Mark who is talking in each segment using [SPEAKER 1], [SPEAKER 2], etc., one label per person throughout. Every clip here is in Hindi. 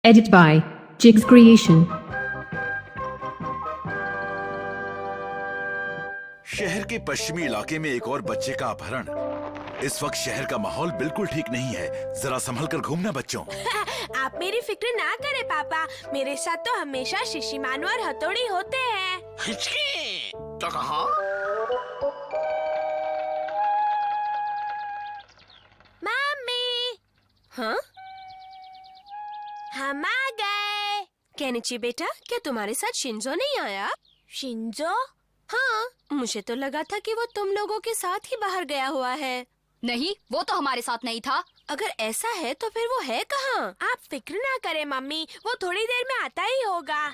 [SPEAKER 1] Edit by Jigs Creation.
[SPEAKER 2] शहर के पश्चिमी इलाके में एक और बच्चे का अपहरण। इस वक्त शहर का माहौल बिल्कुल ठीक नहीं है। जरा संभल कर घूमना बच्चों।
[SPEAKER 3] आप मेरी फिक्र ना करें पापा, मेरे साथ तो हमेशा शिशिमानु और हथौड़ी होते हैं।
[SPEAKER 4] हिचकी तो कहा
[SPEAKER 3] मम्मी, हाँ? हम आ गए। केनिची बेटा, क्या तुम्हारे साथ शिंजो नहीं आया? शिंजो? हाँ, मुझे तो लगा था कि वो तुम लोगों के साथ ही बाहर गया हुआ है।
[SPEAKER 5] नहीं, वो तो हमारे साथ नहीं था।
[SPEAKER 3] अगर ऐसा है तो फिर वो है कहाँ? आप फिक्र ना करें मम्मी, वो थोड़ी देर में आता ही होगा।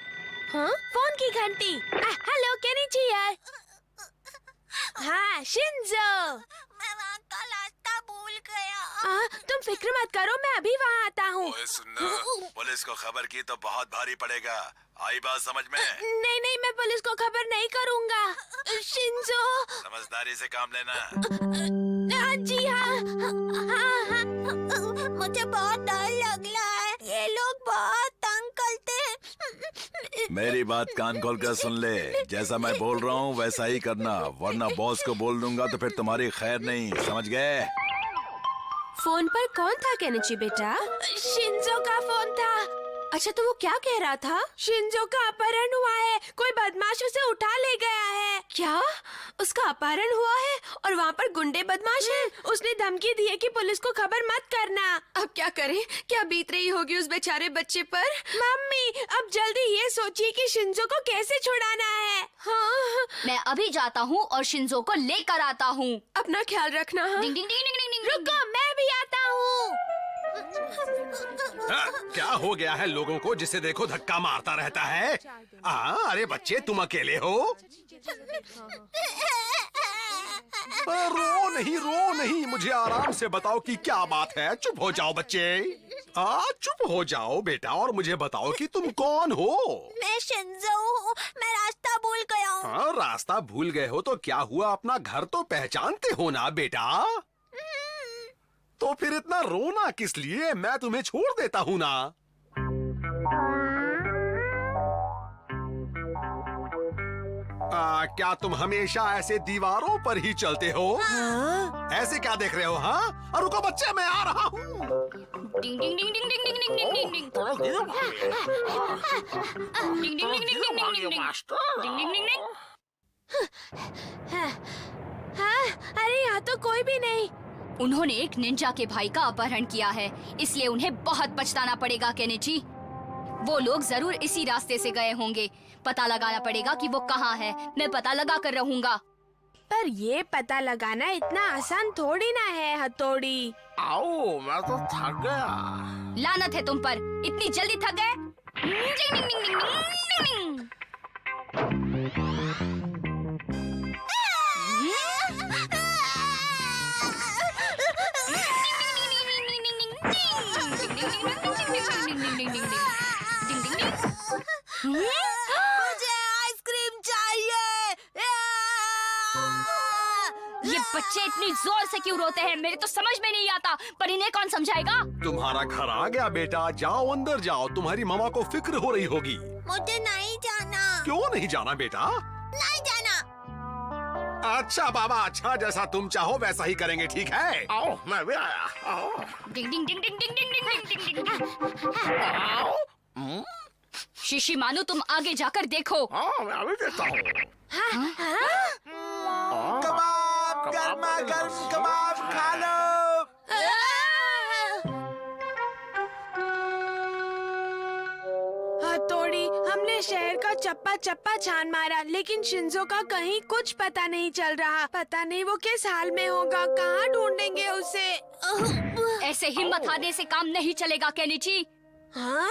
[SPEAKER 3] हाँ? फोन की घंटी। हेलो केनिची यार। हाँ शिंजो। मैं वहाँ का रास्ता भूल गया। तुम फिक्र मत करो, मैं अभी वहाँ आता हूँ।
[SPEAKER 2] पुलिस को खबर की तो बहुत भारी पड़ेगा। आई बात समझ में?
[SPEAKER 3] नहीं नहीं, मैं पुलिस को खबर नहीं करूँगा। शिंजो।
[SPEAKER 2] समझदारी से काम लेना।
[SPEAKER 3] जी हाँ। हाँ। मुझे बहुत डर लग रहा है, ये लोग बहुत तंग करते हैं।
[SPEAKER 2] मेरी बात कान खोल कर सुन ले। जैसा मैं बोल रहा हूँ वैसा ही करना, वरना बॉस को बोल दूंगा तो फिर तुम्हारी खैर नहीं, समझ गए?
[SPEAKER 3] फोन पर कौन था केनिची बेटा? शिंजो का फोन था। अच्छा, तो वो क्या कह रहा था? शिंजो का अपहरण हुआ है, कोई बदमाश उसे उठा ले गया है। क्या? उसका अपहरण हुआ है और वहाँ पर गुंडे बदमाश हैं? उसने धमकी दी है कि पुलिस को खबर मत करना। अब क्या करें? क्या बीत रही होगी उस बेचारे बच्चे पर? मम्मी, अब जल्दी ये सोचिए कि शिंजो को कैसे छुड़ाना है। हाँ,
[SPEAKER 5] मैं अभी जाता हूँ और शिंजो को लेकर आता हूँ।
[SPEAKER 3] अपना ख्याल रखना। हाँ?
[SPEAKER 5] डिंग डिंग डिंग डिंग डिंग डिंग।
[SPEAKER 3] रुको, मैं भी आता हूँ।
[SPEAKER 4] क्या हो गया है लोगों को जिसे देखो धक्का मारता रहता है? अरे बच्चे, तुम अकेले हो? रो नहीं, मुझे आराम से बताओ कि क्या बात है। चुप हो जाओ बच्चे। चुप हो जाओ बेटा और मुझे बताओ कि तुम कौन हो?
[SPEAKER 3] मैं शिंजो हूँ, मैं रास्ता भूल गया हूँ।
[SPEAKER 4] रास्ता भूल गए हो तो क्या हुआ, अपना घर तो पहचानते हो ना बेटा? तो फिर इतना रोना किस लिए? मैं तुम्हें छोड़ देता हूँ ना। क्या तुम हमेशा ऐसे दीवारों पर ही चलते हो?
[SPEAKER 3] हाँ?
[SPEAKER 4] ऐसे क्या देख रहे हो? हाँ, रुको बच्चे, मैं आ रहा हूँ।
[SPEAKER 5] डिंग डिंग डिंग डिंग डिंग डिंग डिंग डिंग डिंग डिंग। डिंग डिंग डिंग डिंग डिंग डिंग डिंग डिंग डिंग डिंग डिंग।
[SPEAKER 3] हाँ? अरे यहाँ तो कोई भी नहीं।
[SPEAKER 5] उन्होंने एक निंजा के भाई का अपहरण किया है, इसलिए उन्हें बहुत पछताना पड़ेगा केनिची। वो लोग जरूर इसी रास्ते से गए होंगे। पता लगाना पड़ेगा कि वो कहाँ है। मैं पता लगा कर रहूंगा।
[SPEAKER 3] पर ये पता लगाना इतना आसान थोड़ी ना है हथौड़ी।
[SPEAKER 4] आओ, मैं तो थक गया।
[SPEAKER 5] लानत है तुम पर, इतनी जल्दी थक गए? डिंग डिंग डिंग डिंग डिंग डिंग।
[SPEAKER 3] मुझे आइसक्रीम चाहिए।
[SPEAKER 5] ये बच्चे इतनी जोर से क्यों रोते हैं? मेरे तो समझ में नहीं आता, पर इन्हें कौन समझाएगा?
[SPEAKER 4] तुम्हारा घर आ गया बेटा, जाओ अंदर जाओ। तुम्हारी मामा को फिक्र हो रही होगी।
[SPEAKER 3] मुझे नहीं जाना।
[SPEAKER 4] क्यों नहीं जाना बेटा?
[SPEAKER 3] नहीं जाना।
[SPEAKER 4] अच्छा बाबा, अच्छा, जैसा तुम चाहो वैसा ही करेंगे, ठीक है? आओ, मैं भी आया। आओ।
[SPEAKER 5] डिंग डिंग डिंग डिंग डिंग डिंग डिंग डिंग डिंग डिंग। शिशिमानु, तुम आगे जाकर देखो।
[SPEAKER 4] मैं अभी देता हूँ।
[SPEAKER 6] कबाब, गर्मा गर्म कबाब खा लो।
[SPEAKER 3] हथौड़ी, हमने शहर का चप्पा चप्पा छान मारा, लेकिन शिंजो का कहीं कुछ पता नहीं चल रहा। पता नहीं वो किस हाल में होगा, कहाँ ढूंढेंगे उसे।
[SPEAKER 5] ऐसे हिम्मत हारने से काम नहीं चलेगा केनिची।
[SPEAKER 3] हाँ?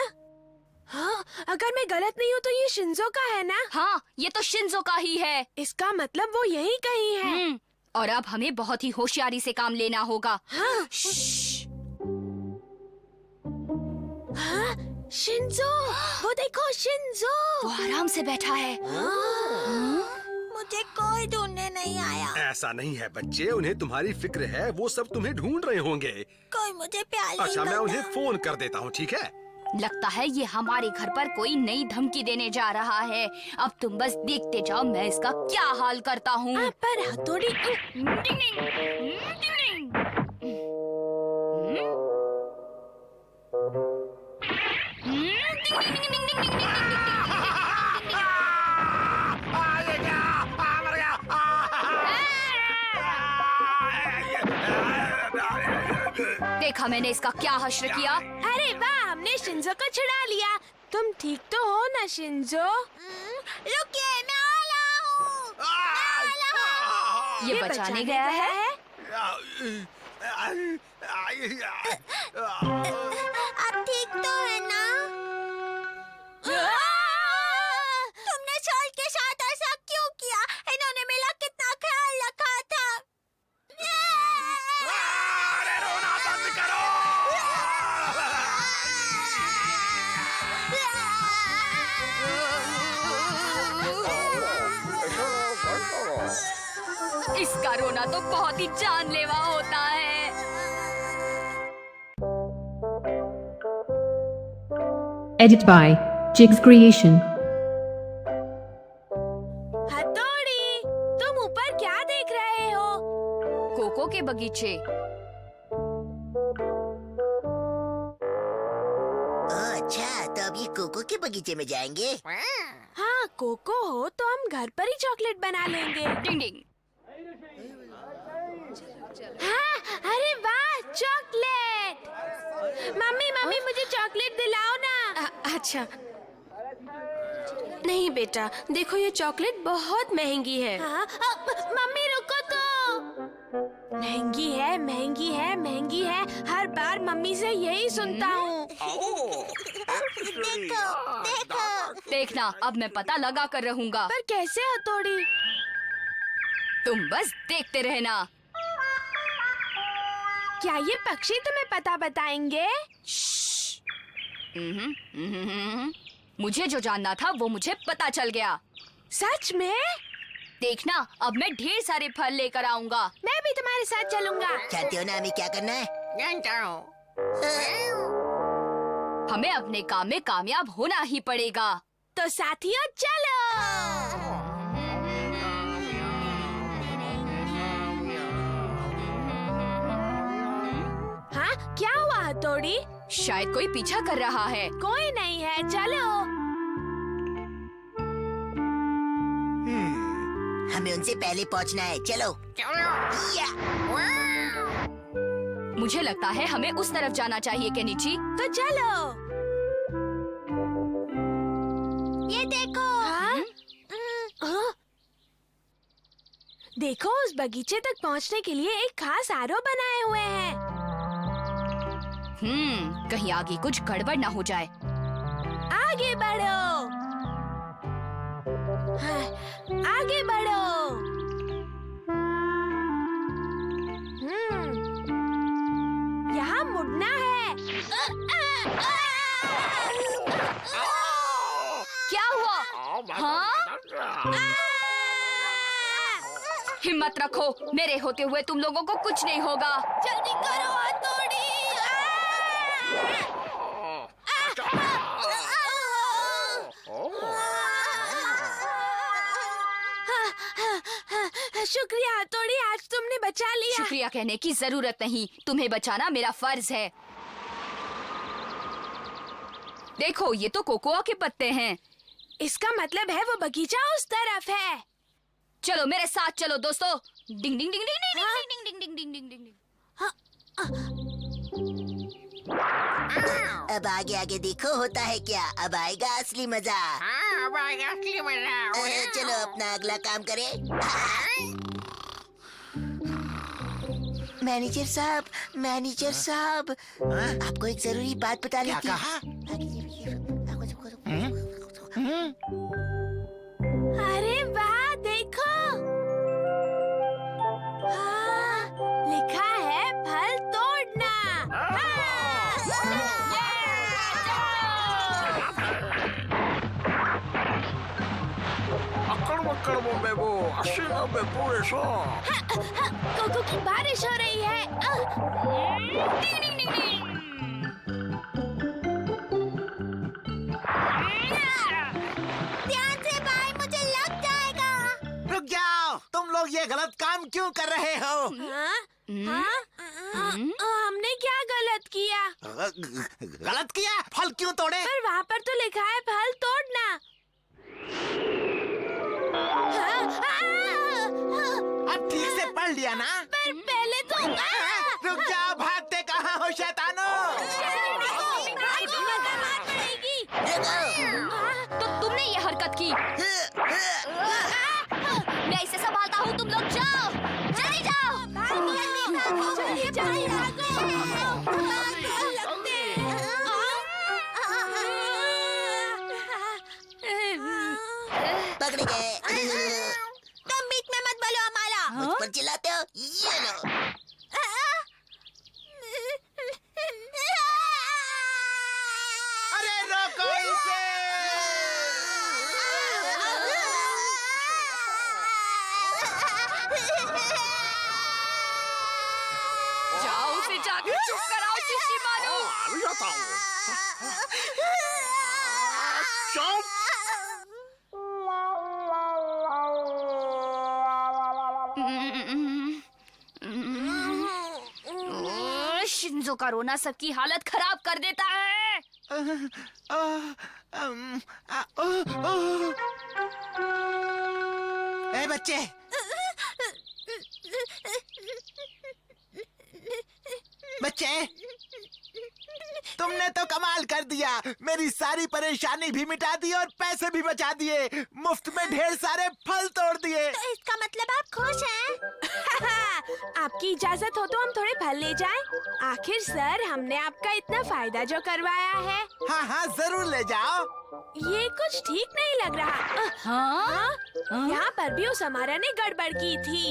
[SPEAKER 3] हाँ, अगर मैं गलत नहीं हूँ तो ये शिंजो का है ना?
[SPEAKER 5] हाँ, ये तो शिंजो का ही है।
[SPEAKER 3] इसका मतलब वो यहीं कहीं है।
[SPEAKER 5] और अब हमें बहुत ही होशियारी से काम लेना होगा।
[SPEAKER 3] हाँ? हाँ? शिंजो, वो देखो शिंजो।
[SPEAKER 5] वो आराम से बैठा है।
[SPEAKER 3] मुझे कोई ढूंढने नहीं आया।
[SPEAKER 4] ऐसा नहीं है बच्चे, उन्हें तुम्हारी फिक्र है, वो सब तुम्हें ढूंढ रहे होंगे।
[SPEAKER 3] कोई मुझे प्यार नहीं
[SPEAKER 4] अच्छा, मैं
[SPEAKER 3] करता।
[SPEAKER 4] उन्हें फोन कर देता हूँ, ठीक है?
[SPEAKER 5] लगता है ये हमारे घर पर कोई नई धमकी देने जा रहा है। अब तुम बस देखते जाओ मैं इसका क्या हाल करता हूँ।
[SPEAKER 3] पर हथौड़ी
[SPEAKER 5] देखा मैंने इसका क्या हश्र किया।
[SPEAKER 3] अरे वाह, हमने शिंजो को छुड़ा लिया। तुम ठीक तो हो ना शिंजो? रुकिए, मैं आला हूँ।
[SPEAKER 5] ये बचाने गया है।
[SPEAKER 3] अब ठीक तो है ना? तुमने शॉल के साथ ऐसा क्यों किया? इन्होंने मेरा कितना ख्याल रखा था।
[SPEAKER 4] अरे रोना बंद करो।
[SPEAKER 5] इसका रोना तो बहुत ही जानलेवा होता है।
[SPEAKER 1] Edit by Jigs Creation.
[SPEAKER 3] हथौड़ी, तुम ऊपर क्या देख रहे हो?
[SPEAKER 5] कोको के बगीचे।
[SPEAKER 7] अच्छा, तो अब ये कोको के बगीचे में जाएंगे।
[SPEAKER 3] हाँ, कोको हो तो हम घर पर ही चॉकलेट बना लेंगे।
[SPEAKER 5] डिंग डिंग।
[SPEAKER 3] हाँ, अरे वाह, चॉकलेट! मम्मी मम्मी मुझे चॉकलेट दिलाओ ना। अच्छा। नहीं बेटा, देखो ये चॉकलेट बहुत महंगी है। मम्मी रुको तो। महंगी है, महंगी है, महंगी है। हर बार मम्मी से यही सुनता हूँ। देखो, देखो।
[SPEAKER 5] देखना, अब मैं पता लगा कर रहूंगा।
[SPEAKER 3] पर कैसे हथौड़ी?
[SPEAKER 5] तुम बस देखते रहना।
[SPEAKER 3] क्या ये पक्षी तुम्हें पता बताएंगे?
[SPEAKER 5] मुझे जो जानना था वो मुझे पता चल गया।
[SPEAKER 3] सच में?
[SPEAKER 5] देखना, अब मैं ढेर सारे फल लेकर आऊंगा।
[SPEAKER 3] मैं भी तुम्हारे साथ चलूंगा।
[SPEAKER 7] जानते हो ना हमें क्या करना है?
[SPEAKER 5] हमें अपने काम में कामयाब होना ही पड़ेगा।
[SPEAKER 3] तो साथियों चलो। हाँ, क्या हुआ हथौड़ी?
[SPEAKER 5] शायद कोई पीछा कर रहा है।
[SPEAKER 3] कोई नहीं है, चलो।
[SPEAKER 7] हमें उनसे पहले पहुंचना है, चलो। या।
[SPEAKER 5] मुझे लगता है हमें उस तरफ जाना चाहिए केनिची।
[SPEAKER 3] तो चलो। ये देखो। हाँ? देखो, उस बगीचे तक पहुंचने के लिए एक खास आरो बनाए हुए हैं।
[SPEAKER 5] कहीं आगे कुछ गड़बड़ ना हो जाए।
[SPEAKER 3] आगे बढ़ो। हाँ, आगे बढ़ो। यहाँ मुड़ना है।
[SPEAKER 5] क्या हुआ? हाँ? हिम्मत रखो, मेरे होते हुए तुम लोगों को कुछ नहीं होगा।
[SPEAKER 3] जल्दी करो हथौड़ी। शुक्रिया हथौड़ी, आज तुमने बचा लिया।
[SPEAKER 5] शुक्रिया कहने की जरूरत नहीं, तुम्हें बचाना मेरा फर्ज है। देखो, ये तो कोकोआ के पत्ते हैं।
[SPEAKER 3] इसका मतलब है वो बगीचा उस तरफ है।
[SPEAKER 5] चलो मेरे साथ चलो दोस्तों। डिंग डिंग डिंग डिंग डिंग डिंग डिंग डिंग डिंग डिंग डिंग।
[SPEAKER 7] अब आगे आगे देखो होता है क्या। अब आएगा असली मजा।
[SPEAKER 6] अब आएगा असली मजा।
[SPEAKER 7] चलो अपना अगला काम करें। मैनेजर साहब, मैनेजर साहब, आपको एक जरूरी बात बतानी थी। क्या कहा?
[SPEAKER 3] अरे वाह, देखो। हाँ, लिखा है फल तोड़ना। कोको की बारिश हो रही है।
[SPEAKER 6] लोग ये गलत काम क्यों कर रहे हो?
[SPEAKER 3] हमने क्या गलत किया?
[SPEAKER 6] गलत किया? फल क्यों तोड़े?
[SPEAKER 3] पर वहाँ पर तो लिखा है फल तोड़ना।
[SPEAKER 6] अब ठीक से पढ़ लिया ना?
[SPEAKER 3] पर पहले तो
[SPEAKER 6] रुक जाओ, भागते कहाँ हो शैतानों?
[SPEAKER 5] तो तुमने ये हरकत की। मैं इसे संभालता हूँ, तुम लोग जाओ, चली जाओ।
[SPEAKER 7] पकड़ गए। तुम बीच में मत बोलो अमाला। मुझ पर चिल्लाते हो? ये लो।
[SPEAKER 6] अरे रोको इसे!
[SPEAKER 5] जाओ उसे जाकर चुप कराओ शिशिमारू।
[SPEAKER 4] अभी आता हूँ। चुप!
[SPEAKER 5] शिंजो का रोना सबकी हालत खराब कर देता है।
[SPEAKER 6] ए बच्चे, बच्चे, तुमने तो कमाल कर दिया। मेरी सारी परेशानी भी मिटा दी और पैसे भी बचा दिए। मुफ्त में ढेर सारे फल तोड़ दिए।
[SPEAKER 7] तो इसका मतलब आप खुश हैं?
[SPEAKER 3] आपकी इजाजत हो तो हम थोड़े फल ले जाएं? आखिर सर, हमने आपका इतना फायदा जो करवाया है।
[SPEAKER 6] हाँ हाँ, जरूर ले जाओ।
[SPEAKER 3] ये कुछ ठीक नहीं लग रहा।
[SPEAKER 5] हाँ?
[SPEAKER 3] यहाँ पर भी उस हमारा ने गड़बड़ की थी।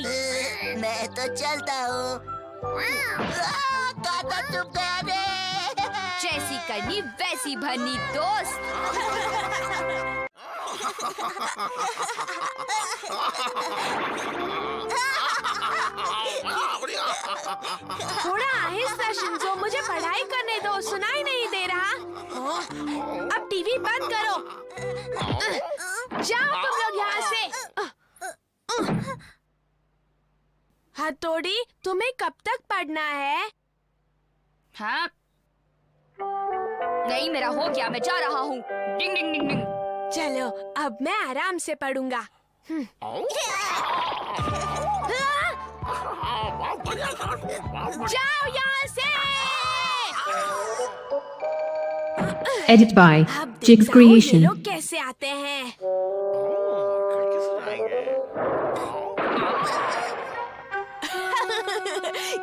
[SPEAKER 7] मैं तो चलता हूँ। काका चुप गया रे।
[SPEAKER 5] जैसी करनी वैसी भरनी दोस्त।
[SPEAKER 3] थोड़ा आहिस्ता शिंजो, मुझे पढ़ाई करने दो, सुनाई नहीं दे रहा। अब टीवी बंद करो। जाओ तुम लोग यहाँ से। हथौड़ी, तुम्हें कब तक पढ़ना है?
[SPEAKER 5] हाँ? नहीं, मेरा हो गया, मैं जा रहा हूँ। डिंग डिंग डिंग डिंग।
[SPEAKER 3] चलो, अब मैं आराम से पढ़ूंगा। जाओ यहाँ से।
[SPEAKER 1] Edit by
[SPEAKER 3] अब
[SPEAKER 1] Jigs
[SPEAKER 3] देखता हूँ ये
[SPEAKER 1] Creation.
[SPEAKER 3] लोग कैसे आते हैं।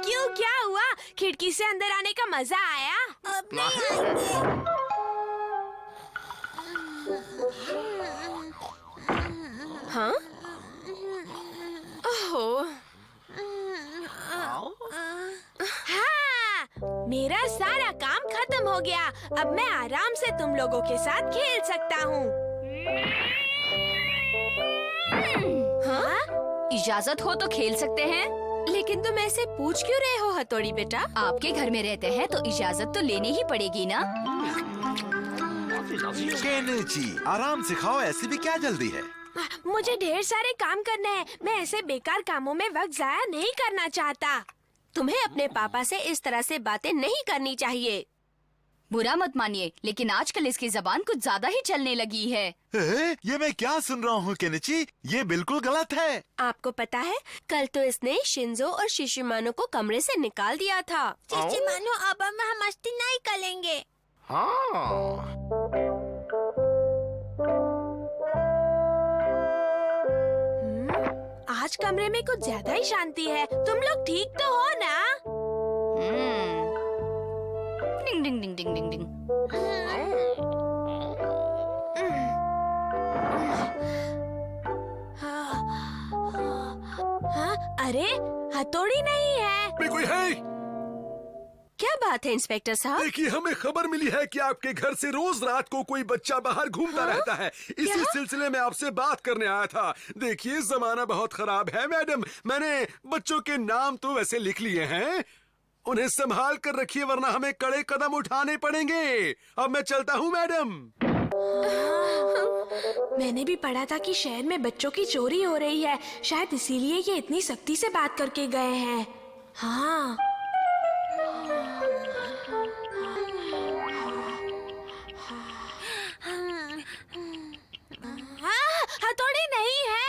[SPEAKER 3] क्यों, क्या हुआ? खिड़की से अंदर आने का मजा आया?
[SPEAKER 7] अब नहीं आएंगे।
[SPEAKER 3] हाँ? ओहो। हाँ, मेरा सारा काम खत्म हो गया। अब मैं आराम से तुम लोगों के साथ खेल सकता हूँ। हाँ?
[SPEAKER 5] इजाजत हो तो खेल सकते हैं।
[SPEAKER 3] लेकिन तुम ऐसे पूछ क्यों रहे हो हथौड़ी बेटा?
[SPEAKER 5] आपके घर में रहते हैं तो इजाजत तो लेनी ही पड़ेगी ना।
[SPEAKER 2] केनिची, आराम से खाओ, ऐसी भी क्या जल्दी है?
[SPEAKER 3] मुझे ढेर सारे काम करने हैं। मैं ऐसे बेकार कामों में वक्त जाया नहीं करना चाहता। तुम्हें अपने पापा से इस तरह से बातें नहीं करनी चाहिए।
[SPEAKER 5] बुरा मत मानिए, लेकिन आजकल इसकी जबान कुछ ज्यादा ही चलने लगी है।
[SPEAKER 2] ये मैं क्या सुन रहा हूँ केनिची? ये बिल्कुल गलत है।
[SPEAKER 3] आपको पता है, कल तो इसने शिंजो और शिशिमानो को कमरे से निकाल दिया था।
[SPEAKER 7] शिशिमानो, अब हम मस्ती नहीं करेंगे।
[SPEAKER 3] आज कमरे में कुछ ज्यादा ही शांति है। तुम लोग ठीक तो हो ना?
[SPEAKER 5] डिंग डिंग डिंग डिंग डिंग डिंग।
[SPEAKER 3] हाँ, अरे हथौड़ी नहीं है।
[SPEAKER 4] कोई है?
[SPEAKER 3] क्या बात है इंस्पेक्टर साहब?
[SPEAKER 4] देखिए, हमें खबर मिली है कि आपके घर से रोज रात को कोई बच्चा बाहर घूमता रहता है। इसी सिलसिले में आपसे बात करने आया था। देखिए, जमाना बहुत खराब है मैडम। मैंने बच्चों के नाम तो वैसे लिख लिए हैं, उन्हें संभाल कर रखिए वरना हमें कड़े कदम उठाने पड़ेंगे। अब मैं चलता हूँ मैडम।
[SPEAKER 3] मैंने भी पढ़ा था कि शहर में बच्चों की चोरी हो रही है, शायद इसीलिए ये इतनी सख्ती से बात करके गए हैं। हाँ। हथौड़ी नहीं है।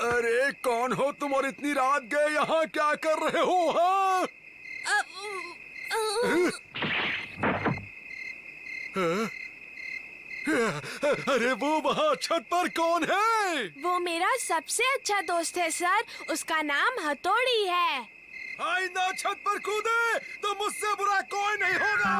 [SPEAKER 4] अरे कौन हो तुम और इतनी रात गए यहाँ क्या कर रहे हो? हाँ? अरे वो वहाँ छत पर कौन है?
[SPEAKER 3] वो मेरा सबसे अच्छा दोस्त है सर, उसका नाम हथौड़ी है।
[SPEAKER 4] आइंदा छत पर कूदे तो मुझसे बुरा कोई नहीं होगा।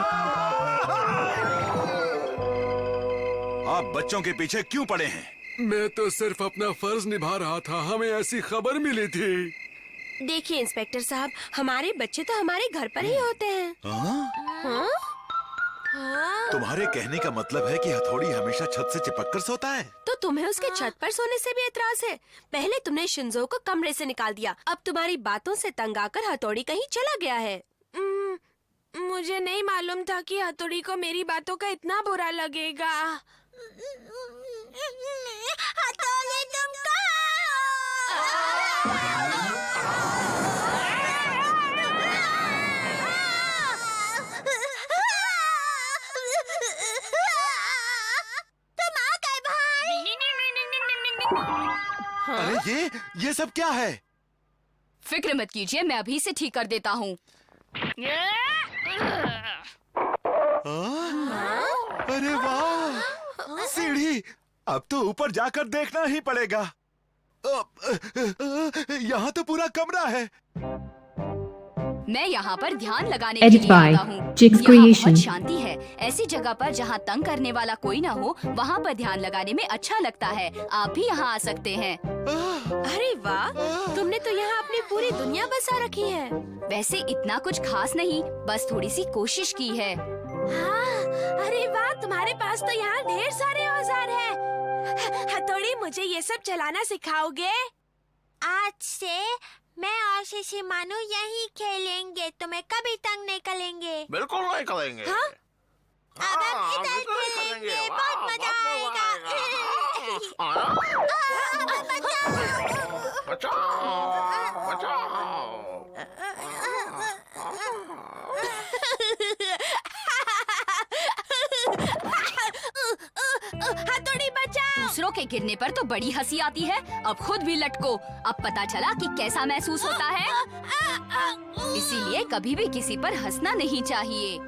[SPEAKER 2] आप बच्चों के पीछे क्यों पड़े हैं?
[SPEAKER 4] मैं तो सिर्फ अपना फर्ज निभा रहा था, हमें ऐसी खबर मिली थी।
[SPEAKER 3] देखिए इंस्पेक्टर साहब, हमारे बच्चे तो हमारे घर पर ही होते हैं।
[SPEAKER 2] हाँ?
[SPEAKER 3] हाँ? हाँ?
[SPEAKER 2] तुम्हारे कहने का मतलब है कि हथौड़ी हमेशा छत से चिपक कर सोता है?
[SPEAKER 3] तो तुम्हें उसके छत पर सोने से भी एतराज है? पहले तुमने शिंजो को कमरे से निकाल दिया, अब तुम्हारी बातों से तंग आकर हथौड़ी कहीं चला गया है। मुझे नहीं मालूम था कि हथौड़ी को मेरी बातों का इतना बुरा लगेगा।
[SPEAKER 7] हथौड़ी तुम कहाँ तुम आ गए भाई।
[SPEAKER 2] अरे ये सब क्या है?
[SPEAKER 5] फिक्र मत कीजिए, मैं अभी से ठीक कर देता हूँ।
[SPEAKER 2] अरे वाह, सीढ़ी! अब तो ऊपर जाकर देखना ही पड़ेगा। यहाँ तो पूरा कमरा है।
[SPEAKER 5] मैं यहाँ पर ध्यान लगाने के
[SPEAKER 1] Edit
[SPEAKER 5] लिए
[SPEAKER 1] by
[SPEAKER 5] आता हूँ।
[SPEAKER 1] Jigs
[SPEAKER 5] यहाँ
[SPEAKER 1] Creation.
[SPEAKER 5] बहुत शांति है। ऐसी जगह पर जहाँ तंग करने वाला कोई ना हो, वहाँ पर ध्यान लगाने में अच्छा लगता है। आप भी यहाँ आ सकते हैं।
[SPEAKER 3] अरे वाह, तुमने तो यहाँ अपनी पूरी दुनिया बसा रखी है।
[SPEAKER 5] वैसे इतना कुछ खास नहीं, बस थोड़ी सी कोशिश की है।
[SPEAKER 3] हाँ, अरे वाह, तुम्हारे पास तो यहाँ ढेर सारे औजार हैं। हथौड़ी, मुझे ये सब चलाना सिखाओगे?
[SPEAKER 7] आज से मैं और शिशी मानू यही खेलेंगे, तुम्हें कभी तंग नहीं करेंगे।
[SPEAKER 6] बिल्कुल नहीं करेंगे।
[SPEAKER 3] हाँ?
[SPEAKER 7] अब हम इधर खेलेंगे, बहुत मजा आएगा।
[SPEAKER 3] हथौड़ी बचाओ।
[SPEAKER 5] दूसरों के गिरने पर तो बड़ी हंसी आती है, अब खुद भी लटको। अब पता चला कि कैसा महसूस होता है। इसीलिए कभी भी किसी पर हंसना नहीं चाहिए।